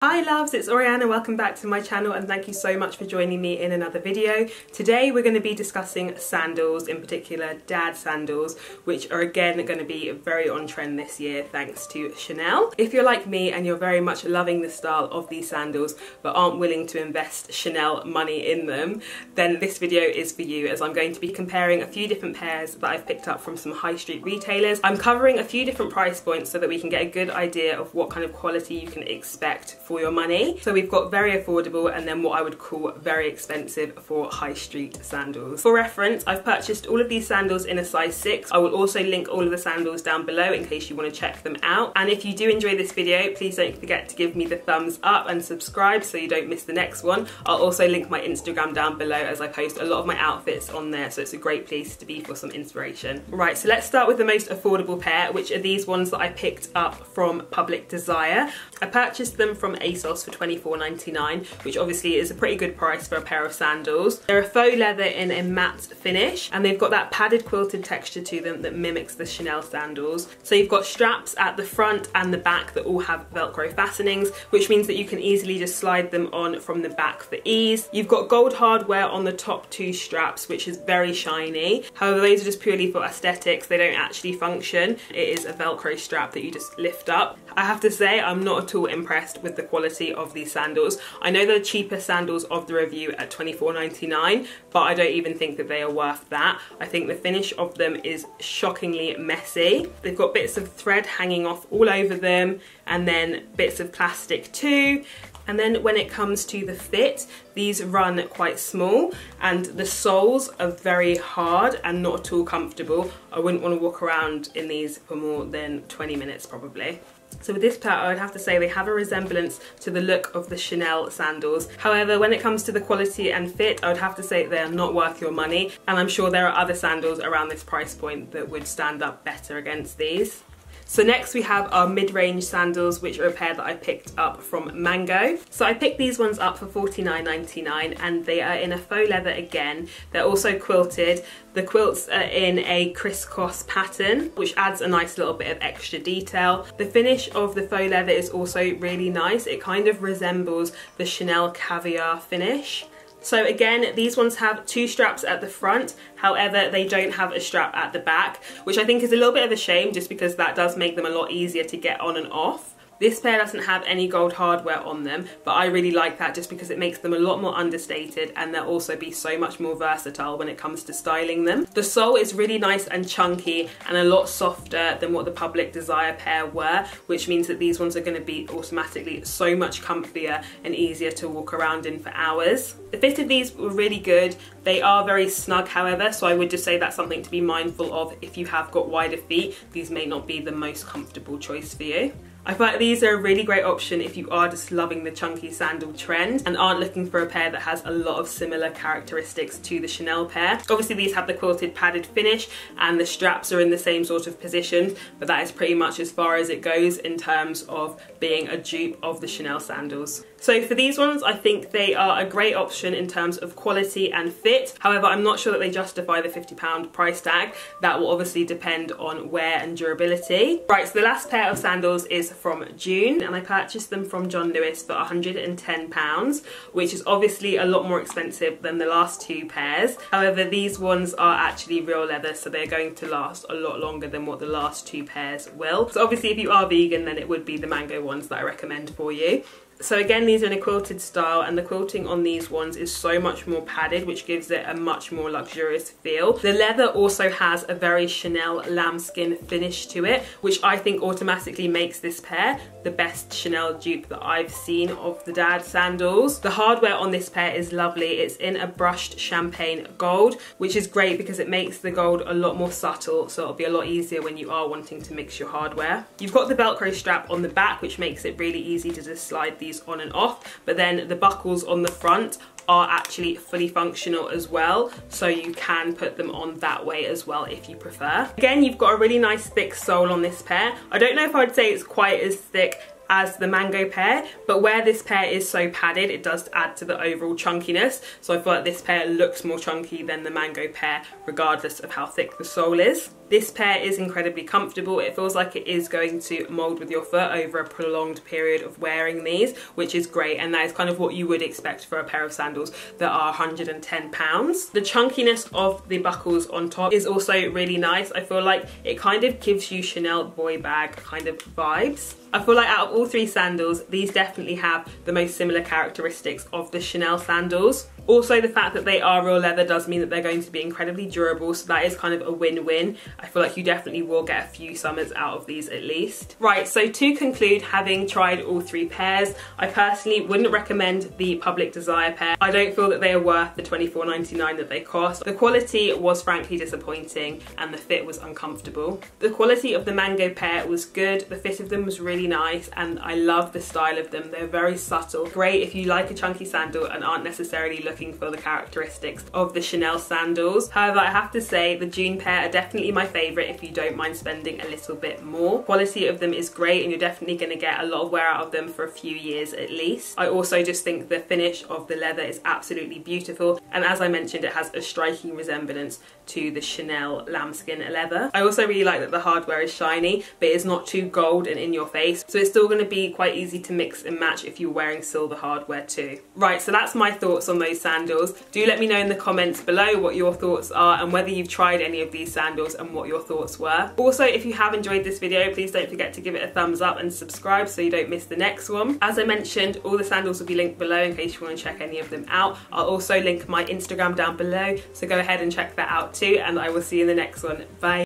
Hi loves, it's Oriana. Welcome back to my channel and thank you so much for joining me in another video. Today we're going to be discussing sandals, in particular dad sandals, which are again going to be very on trend this year thanks to Chanel. If you're like me and you're very much loving the style of these sandals but aren't willing to invest Chanel money in them, then this video is for you, as I'm going to be comparing a few different pairs that I've picked up from some high street retailers. I'm covering a few different price points so that we can get a good idea of what kind of quality you can expect for your money. So we've got very affordable and then what I would call very expensive for high street sandals. For reference, I've purchased all of these sandals in a size 6. I will also link all of the sandals down below in case you want to check them out. And if you do enjoy this video, please don't forget to give me the thumbs up and subscribe so you don't miss the next one. I'll also link my Instagram down below as I post a lot of my outfits on there, so it's a great place to be for some inspiration. Right, so let's start with the most affordable pair, which are these ones that I picked up from Public Desire. I purchased them from ASOS for $24.99, which obviously is a pretty good price for a pair of sandals. They're a faux leather in a matte finish and they've got that padded quilted texture to them that mimics the Chanel sandals. So you've got straps at the front and the back that all have Velcro fastenings, which means that you can easily just slide them on from the back for ease. You've got gold hardware on the top 2 straps, which is very shiny. However, those are just purely for aesthetics. They don't actually function. It is a Velcro strap that you just lift up. I have to say, I'm not at all impressed with the quality of these sandals. I know they're the cheapest sandals of the review at $24.99, but I don't even think that they are worth that. I think the finish of them is shockingly messy. They've got bits of thread hanging off all over them and then bits of plastic too. And then when it comes to the fit, these run quite small and the soles are very hard and not at all comfortable. I wouldn't want to walk around in these for more than 20 minutes probably. So with this pair, I would have to say they have a resemblance to the look of the Chanel sandals. However, when it comes to the quality and fit, I would have to say they are not worth your money. And I'm sure there are other sandals around this price point that would stand up better against these. So next we have our mid-range sandals, which are a pair that I picked up from Mango. So I picked these ones up for $49.99 and they are in a faux leather again. They're also quilted. The quilts are in a crisscross pattern, which adds a nice little bit of extra detail. The finish of the faux leather is also really nice. It kind of resembles the Chanel Caviar finish. So again, these ones have 2 straps at the front, however they don't have a strap at the back, which I think is a little bit of a shame just because that does make them a lot easier to get on and off. This pair doesn't have any gold hardware on them, but I really like that just because it makes them a lot more understated and they'll also be so much more versatile when it comes to styling them. The sole is really nice and chunky and a lot softer than what the Public Desire pair were, which means that these ones are going to be automatically so much comfier and easier to walk around in for hours. The fit of these were really good. They are very snug, however, so I would just say that's something to be mindful of. If you have got wider feet, these may not be the most comfortable choice for you. I feel like these are a really great option if you are just loving the chunky sandal trend and aren't looking for a pair that has a lot of similar characteristics to the Chanel pair. Obviously these have the quilted padded finish and the straps are in the same sort of positions, but that is pretty much as far as it goes in terms of being a dupe of the Chanel sandals. So for these ones, I think they are a great option in terms of quality and fit. However, I'm not sure that they justify the £50 price tag. That will obviously depend on wear and durability. Right, so the last pair of sandals is from June and I purchased them from John Lewis for £110, which is obviously a lot more expensive than the last 2 pairs. However, these ones are actually real leather, so they're going to last a lot longer than what the last 2 pairs will. So obviously if you are vegan, then it would be the Mango ones that I recommend for you. So again, these are in a quilted style and the quilting on these ones is so much more padded, which gives it a much more luxurious feel. The leather also has a very Chanel lambskin finish to it, which I think automatically makes this pair the best Chanel dupe that I've seen of the dad sandals. The hardware on this pair is lovely. It's in a brushed champagne gold, which is great because it makes the gold a lot more subtle, so it'll be a lot easier when you are wanting to mix your hardware. You've got the Velcro strap on the back, which makes it really easy to just slide these on and off, but then the buckles on the front are actually fully functional as well, so you can put them on that way as well if you prefer. Again, you've got a really nice thick sole on this pair. I don't know if I'd say it's quite as thick as the Mango pair, but where this pair is so padded, it does add to the overall chunkiness, so I feel like this pair looks more chunky than the Mango pair regardless of how thick the sole is. This pair is incredibly comfortable. It feels like it is going to mold with your foot over a prolonged period of wearing these, which is great, and that is kind of what you would expect for a pair of sandals that are £110. The chunkiness of the buckles on top is also really nice. I feel like it kind of gives you Chanel boy bag kind of vibes. I feel like out of all three sandals, these definitely have the most similar characteristics of the Chanel sandals. Also, the fact that they are real leather does mean that they're going to be incredibly durable, so that is kind of a win-win. I feel like you definitely will get a few summers out of these at least. Right, so to conclude, having tried all three pairs, I personally wouldn't recommend the Public Desire pair. I don't feel that they are worth the £24.99 that they cost. The quality was frankly disappointing and the fit was uncomfortable. The quality of the Mango pair was good, the fit of them was really nice, and I love the style of them. They're very subtle. Great if you like a chunky sandal and aren't necessarily looking for the characteristics of the Chanel sandals. However, I have to say the June pair are definitely my favourite if you don't mind spending a little bit more. Quality of them is great and you're definitely going to get a lot of wear out of them for a few years at least. I also just think the finish of the leather is absolutely beautiful, and as I mentioned, it has a striking resemblance to the Chanel lambskin leather. I also really like that the hardware is shiny, but it's not too gold and in your face, so it's still going to be quite easy to mix and match if you're wearing silver hardware too. Right, so that's my thoughts on those sandals. Do let me know in the comments below what your thoughts are and whether you've tried any of these sandals and what your thoughts were. Also, if you have enjoyed this video, please don't forget to give it a thumbs up and subscribe so you don't miss the next one. As I mentioned, all the sandals will be linked below in case you want to check any of them out. I'll also link my Instagram down below, so go ahead and check that out too, and I will see you in the next one. Bye.